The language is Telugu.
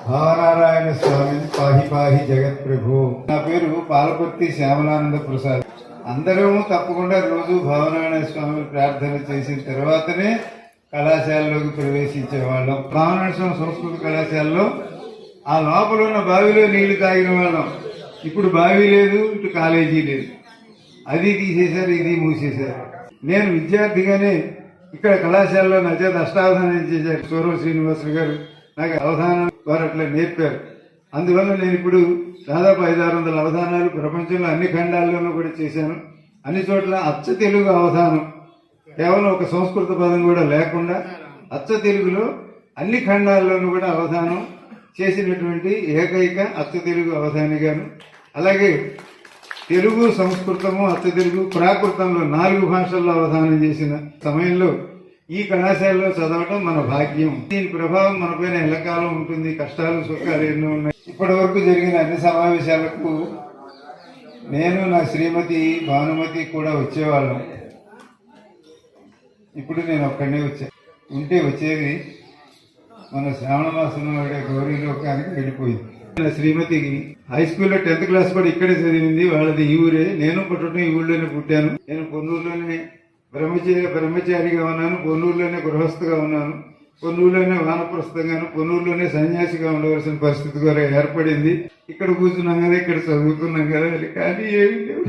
భావనారాయణ స్వామి పాహి పాహి జగత్ ప్రభు. నా పేరు పాలపర్తి శ్యామలానంద ప్రసాద్. అందరము తప్పకుండా రోజు భావనారాయణ స్వామి ప్రార్థన చేసిన తర్వాతనే కళాశాలలోకి ప్రవేశించేవాళ్ళం. భావనారాయణ స్వామి సంస్కృత కళాశాలలో ఆ లోపల ఉన్న బావిలో నీళ్లు తాగిన వాళ్ళం. ఇప్పుడు బావి లేదు, ఇటు కాలేజీ లేదు. అది తీసేశారు, ఇది మూసేశారు. నేను విద్యార్థిగానే ఇక్కడ కళాశాలలో నా చేత అష్టావధానం చేశారు సూర్వ శ్రీనివాసులు గారు. నాకు అవధానం వారు అట్లా నేర్పారు. అందువల్ల నేను ఇప్పుడు దాదాపు 500-600 అవధానాలు ప్రపంచంలో అన్ని ఖండాల్లోనూ కూడా చేశాను. అన్ని చోట్ల అచ్చ తెలుగు అవధానం, కేవలం ఒక సంస్కృత పదం కూడా లేకుండా అచ్చ తెలుగులో అన్ని ఖండాల్లోనూ కూడా అవధానం చేసినటువంటి ఏకైక అచ్చ తెలుగు అవధానిగాను. అలాగే తెలుగు, సంస్కృతము, అచ్చ తెలుగు, ప్రాకృతంలో 4 భాషల్లో అవధానం చేసిన సమయంలో ఈ కళాశాలలో చదవటం మన భాగ్యం. దీని ప్రభావం మనపైన ఎల్లకాలం ఉంటుంది. కష్టాలు సుఖాలు ఎన్నో ఉన్నాయి. ఇప్పటి వరకు జరిగిన అన్ని సమావేశాలకు నేను, నా శ్రీమతి భానుమతి కూడా వచ్చేవాళ్ళం. ఇప్పుడు నేను ఒక్కడనే ఉంటే వచ్చేది మన శ్రావణ మాసంలో గౌరీ లోకానికి వెళ్ళిపోయింది. నా శ్రీమతికి హై స్కూల్లో 10th క్లాస్ కూడా ఇక్కడే చదివింది. వాళ్ళది ఈ ఊరే. నేను పుట్టడం ఈ ఊళ్ళోనే పుట్టాను. నేను పొన్నూరులోనే బ్రహ్మచారిగా ఉన్నాను, పొన్నూరులోనే గృహస్థగా ఉన్నాను, పొన్నూరులోనే వానప్రస్థగాను, పొన్నూరులోనే సన్యాసిగా ఉండవలసిన పరిస్థితి కూడా ఏర్పడింది. ఇక్కడ కూర్చున్నాం కదా, ఇక్కడ చదువుకున్నాం కదా, కానీ ఏమి లేవు.